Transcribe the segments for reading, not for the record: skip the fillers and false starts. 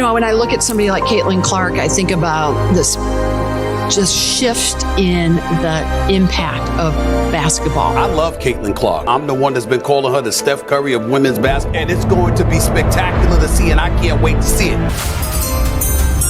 when I look at somebody like Caitlin Clark, I think about this just shift in the impact of basketball. I love Caitlin Clark. I'm the one that's been calling her the Steph Curry of women's basketball, and it's going to be spectacular to see, and I can't wait to see it.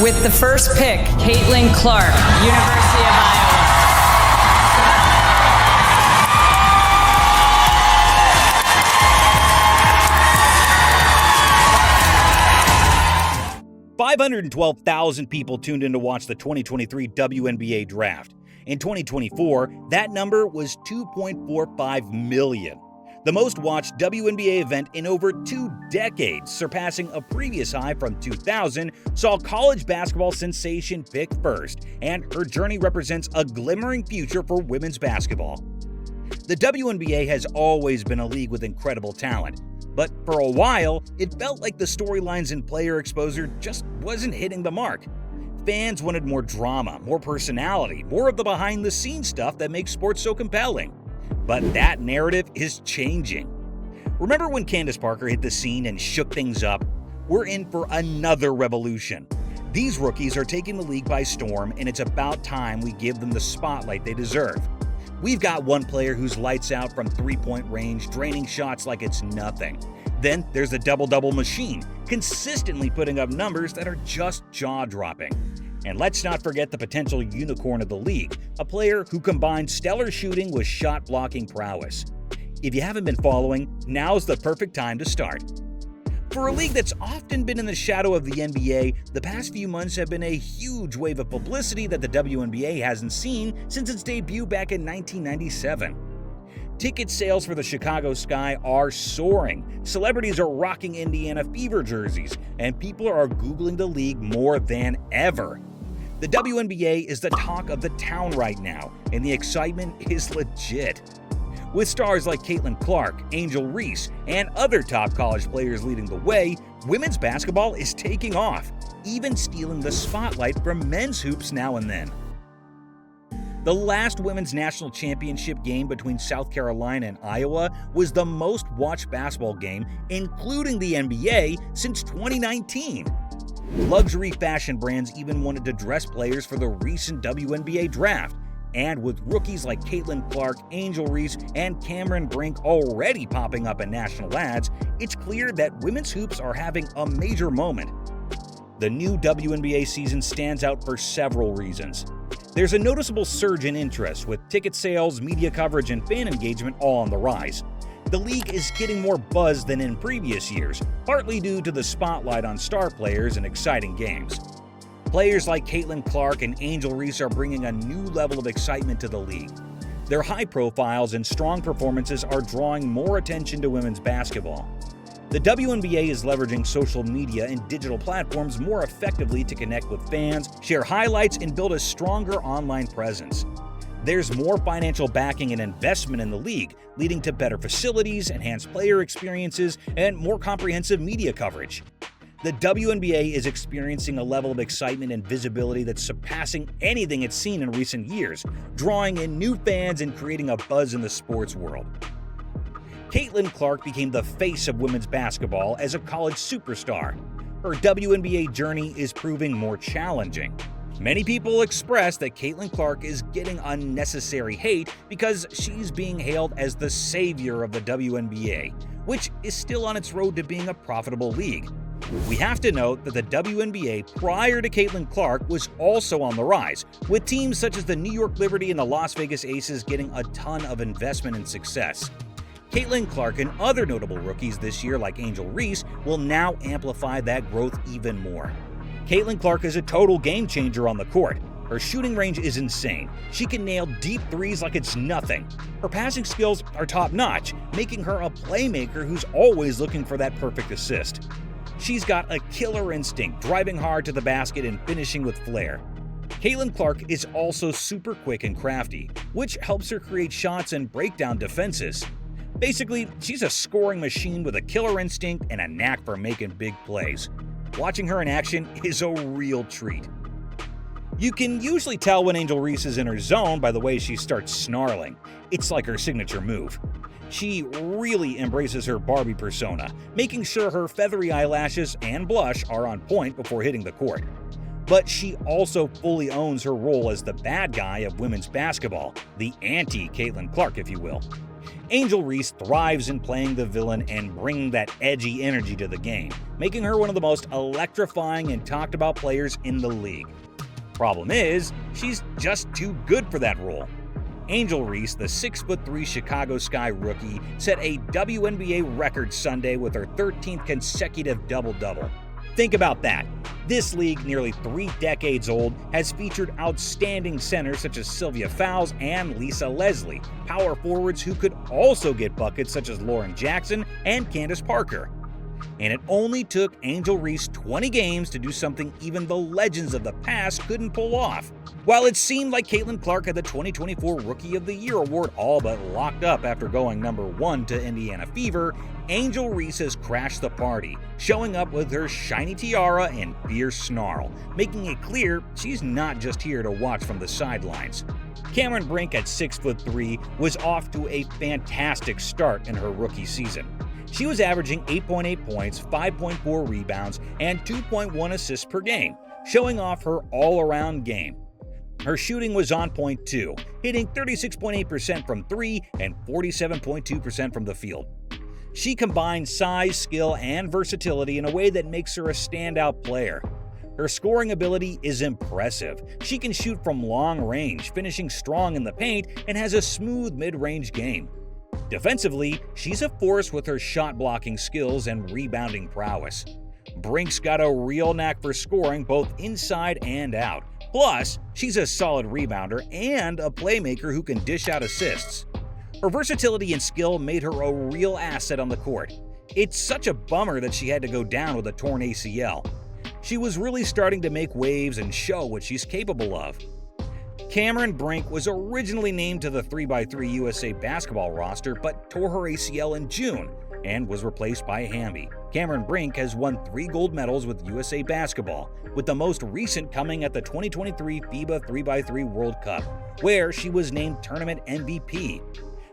With the first pick, Caitlin Clark, University of Iowa. 512,000 people tuned in to watch the 2023 WNBA Draft. In 2024, that number was 2.45 million. The most watched WNBA event in over 2 decades, surpassing a previous high from 2000, saw college basketball sensation pick first, and her journey represents a glimmering future for women's basketball. The WNBA has always been a league with incredible talent, but for a while, it felt like the storylines and player exposure just wasn't hitting the mark. Fans wanted more drama, more personality, more of the behind-the-scenes stuff that makes sports so compelling. But that narrative is changing. Remember when Candace Parker hit the scene and shook things up? We're in for another revolution. These rookies are taking the league by storm, and it's about time we give them the spotlight they deserve. We've got one player who's lights out from three-point range, draining shots like it's nothing. Then there's the double-double machine, consistently putting up numbers that are just jaw-dropping. And let's not forget the potential unicorn of the league, a player who combines stellar shooting with shot-blocking prowess. If you haven't been following, now's the perfect time to start. For a league that's often been in the shadow of the NBA, the past few months have been a huge wave of publicity that the WNBA hasn't seen since its debut back in 1997. Ticket sales for the Chicago Sky are soaring. Celebrities are rocking Indiana Fever jerseys, and people are Googling the league more than ever. The WNBA is the talk of the town right now, and the excitement is legit. With stars like Caitlin Clark, Angel Reese, and other top college players leading the way, women's basketball is taking off, even stealing the spotlight from men's hoops now and then. The last women's national championship game between South Carolina and Iowa was the most watched basketball game, including the NBA, since 2019. Luxury fashion brands even wanted to dress players for the recent WNBA Draft. And with rookies like Caitlin Clark, Angel Reese, and Cameron Brink already popping up in national ads, it's clear that women's hoops are having a major moment. The new WNBA season stands out for several reasons. There's a noticeable surge in interest, with ticket sales, media coverage, and fan engagement all on the rise. The league is getting more buzz than in previous years, partly due to the spotlight on star players and exciting games. Players like Caitlin Clark and Angel Reese are bringing a new level of excitement to the league. Their high profiles and strong performances are drawing more attention to women's basketball. The WNBA is leveraging social media and digital platforms more effectively to connect with fans, share highlights, and build a stronger online presence. There's more financial backing and investment in the league, leading to better facilities, enhanced player experiences, and more comprehensive media coverage. The WNBA is experiencing a level of excitement and visibility that's surpassing anything it's seen in recent years, drawing in new fans and creating a buzz in the sports world. Caitlin Clark became the face of women's basketball as a college superstar. Her WNBA journey is proving more challenging. Many people express that Caitlin Clark is getting unnecessary hate because she's being hailed as the savior of the WNBA, which is still on its road to being a profitable league. We have to note that the WNBA prior to Caitlin Clark was also on the rise, with teams such as the New York Liberty and the Las Vegas Aces getting a ton of investment and success. Caitlin Clark and other notable rookies this year like Angel Reese will now amplify that growth even more. Caitlin Clark is a total game changer on the court. Her shooting range is insane. She can nail deep threes like it's nothing. Her passing skills are top-notch, making her a playmaker who's always looking for that perfect assist. She's got a killer instinct, driving hard to the basket and finishing with flair. Caitlin Clark is also super quick and crafty, which helps her create shots and break down defenses. Basically, she's a scoring machine with a killer instinct and a knack for making big plays. Watching her in action is a real treat. You can usually tell when Angel Reese is in her zone by the way she starts snarling. It's like her signature move. She really embraces her Barbie persona, making sure her feathery eyelashes and blush are on point before hitting the court. But she also fully owns her role as the bad guy of women's basketball, the anti-Caitlin Clark, if you will. Angel Reese thrives in playing the villain and bringing that edgy energy to the game, making her one of the most electrifying and talked about players in the league. Problem is, she's just too good for that role. Angel Reese, the 6'3" Chicago Sky rookie, set a WNBA record Sunday with her 13th consecutive double-double. Think about that. This league, nearly 3 decades old, has featured outstanding centers such as Sylvia Fowles and Lisa Leslie, power forwards who could also get buckets such as Lauren Jackson and Candace Parker. And it only took Angel Reese 20 games to do something even the legends of the past couldn't pull off. While it seemed like Caitlin Clark had the 2024 Rookie of the Year award all but locked up after going #1 to Indiana Fever, Angel Reese has crashed the party, showing up with her shiny tiara and fierce snarl, making it clear she's not just here to watch from the sidelines. Cameron Brink at 6'3" was off to a fantastic start in her rookie season. She was averaging 8.8 points, 5.4 rebounds, and 2.1 assists per game, showing off her all-around game. Her shooting was on point too, hitting 36.8% from 3 and 47.2% from the field. She combines size, skill, and versatility in a way that makes her a standout player. Her scoring ability is impressive. She can shoot from long range, finishing strong in the paint, and has a smooth mid-range game. Defensively, she's a force with her shot-blocking skills and rebounding prowess. Brink's got a real knack for scoring both inside and out. Plus, she's a solid rebounder and a playmaker who can dish out assists. Her versatility and skill made her a real asset on the court. It's such a bummer that she had to go down with a torn ACL. She was really starting to make waves and show what she's capable of. Cameron Brink was originally named to the 3x3 USA basketball roster but tore her ACL in June and was replaced by Hamby. Cameron Brink has won 3 gold medals with USA Basketball, with the most recent coming at the 2023 FIBA 3x3 World Cup, where she was named Tournament MVP.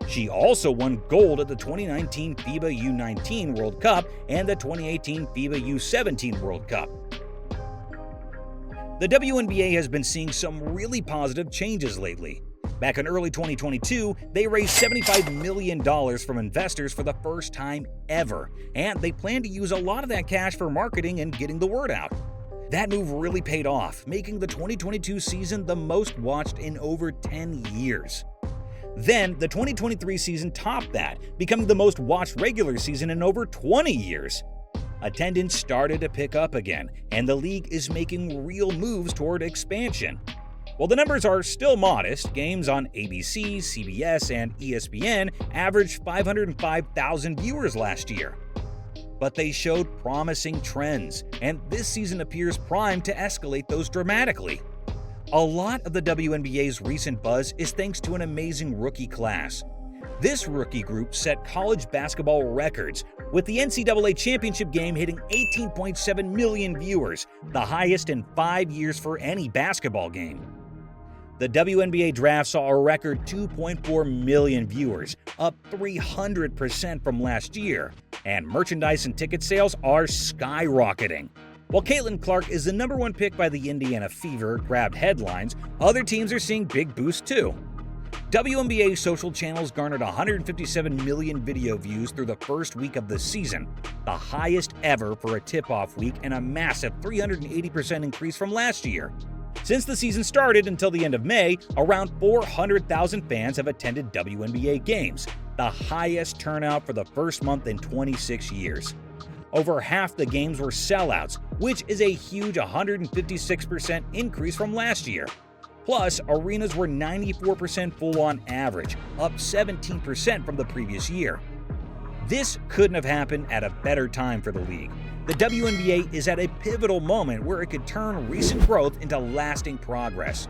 She also won gold at the 2019 FIBA U19 World Cup and the 2018 FIBA U17 World Cup. The WNBA has been seeing some really positive changes lately. Back in early 2022, they raised $75 million from investors for the first time ever, and they plan to use a lot of that cash for marketing and getting the word out. That move really paid off, making the 2022 season the most watched in over 10 years. Then, the 2023 season topped that, becoming the most watched regular season in over 20 years. Attendance started to pick up again, and the league is making real moves toward expansion. While the numbers are still modest, games on ABC, CBS, and ESPN averaged 505,000 viewers last year. But they showed promising trends, and this season appears primed to escalate those dramatically. A lot of the WNBA's recent buzz is thanks to an amazing rookie class. This rookie group set college basketball records, with the NCAA championship game hitting 18.7 million viewers, the highest in 5 years for any basketball game. The WNBA Draft saw a record 2.4 million viewers, up 300% from last year, and merchandise and ticket sales are skyrocketing. While Caitlin Clark is the #1 pick by the Indiana Fever grabbed headlines, other teams are seeing big boosts too. WNBA social channels garnered 157 million video views through the first week of the season, the highest ever for a tip-off week and a massive 380% increase from last year. Since the season started until the end of May, around 400,000 fans have attended WNBA games, the highest turnout for the first month in 26 years. Over half the games were sellouts, which is a huge 156% increase from last year. Plus, arenas were 94% full on average, up 17% from the previous year. This couldn't have happened at a better time for the league. The WNBA is at a pivotal moment where it could turn recent growth into lasting progress.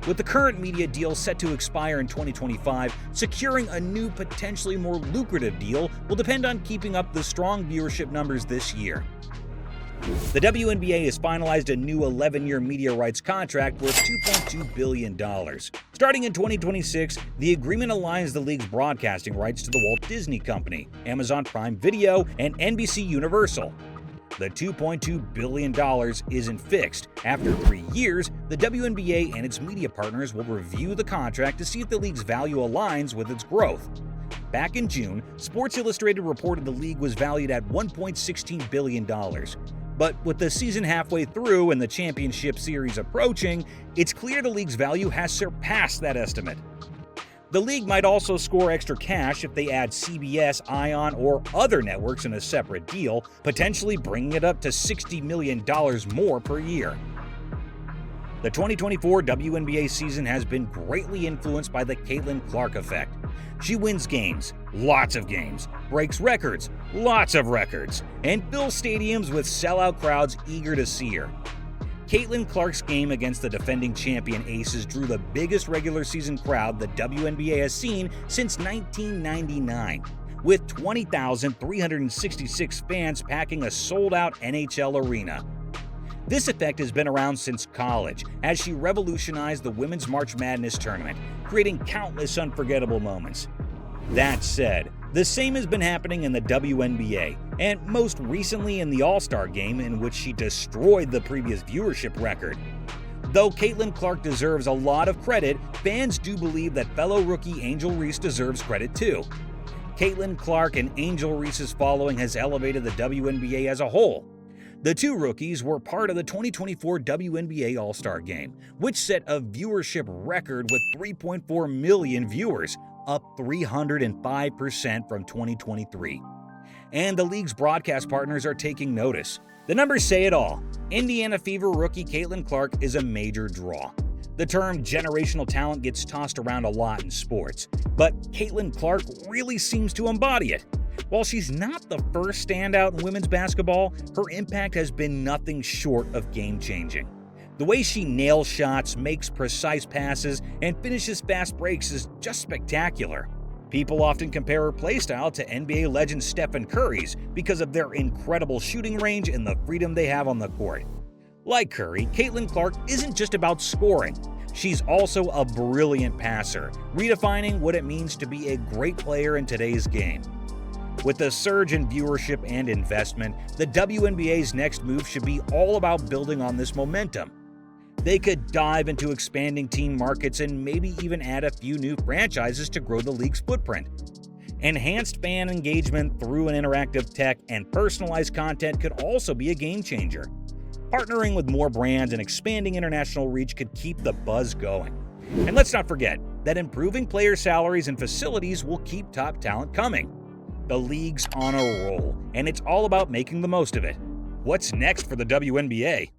With the current media deal set to expire in 2025, securing a new, potentially more lucrative deal will depend on keeping up the strong viewership numbers this year. The WNBA has finalized a new 11-year media rights contract worth $2.2 billion. Starting in 2026, the agreement aligns the league's broadcasting rights to the Walt Disney Company, Amazon Prime Video, and NBC Universal. The $2.2 billion isn't fixed. After 3 years, the WNBA and its media partners will review the contract to see if the league's value aligns with its growth. Back in June, Sports Illustrated reported the league was valued at $1.16 billion. But with the season halfway through and the championship series approaching, it's clear the league's value has surpassed that estimate. The league might also score extra cash if they add CBS, ION, or other networks in a separate deal, potentially bringing it up to $60 million more per year. The 2024 WNBA season has been greatly influenced by the Caitlin Clark effect. She wins games, lots of games, breaks records, lots of records, and fills stadiums with sellout crowds eager to see her. Caitlin Clark's game against the defending champion Aces drew the biggest regular season crowd the WNBA has seen since 1999, with 20,366 fans packing a sold-out NHL arena. This effect has been around since college, as she revolutionized the Women's March Madness tournament, creating countless unforgettable moments. That said, the same has been happening in the WNBA, and most recently in the All-Star Game, in which she destroyed the previous viewership record. Though Caitlin Clark deserves a lot of credit, fans do believe that fellow rookie Angel Reese deserves credit too. Caitlin Clark and Angel Reese's following has elevated the WNBA as a whole. The two rookies were part of the 2024 WNBA All-Star Game, which set a viewership record with 3.4 million viewers, up 305% from 2023. And the league's broadcast partners are taking notice. The numbers say it all. Indiana Fever rookie Caitlin Clark is a major draw. The term generational talent gets tossed around a lot in sports, but Caitlin Clark really seems to embody it. While she's not the first standout in women's basketball, her impact has been nothing short of game-changing. The way she nails shots, makes precise passes, and finishes fast breaks is just spectacular. People often compare her playstyle to NBA legend Stephen Curry's because of their incredible shooting range and the freedom they have on the court. Like Curry, Caitlin Clark isn't just about scoring. She's also a brilliant passer, redefining what it means to be a great player in today's game. With the surge in viewership and investment, the WNBA's next move should be all about building on this momentum. They could dive into expanding team markets and maybe even add a few new franchises to grow the league's footprint. Enhanced fan engagement through an interactive tech and personalized content could also be a game changer. Partnering with more brands and expanding international reach could keep the buzz going. And let's not forget that improving player salaries and facilities will keep top talent coming. The league's on a roll, and it's all about making the most of it. What's next for the WNBA?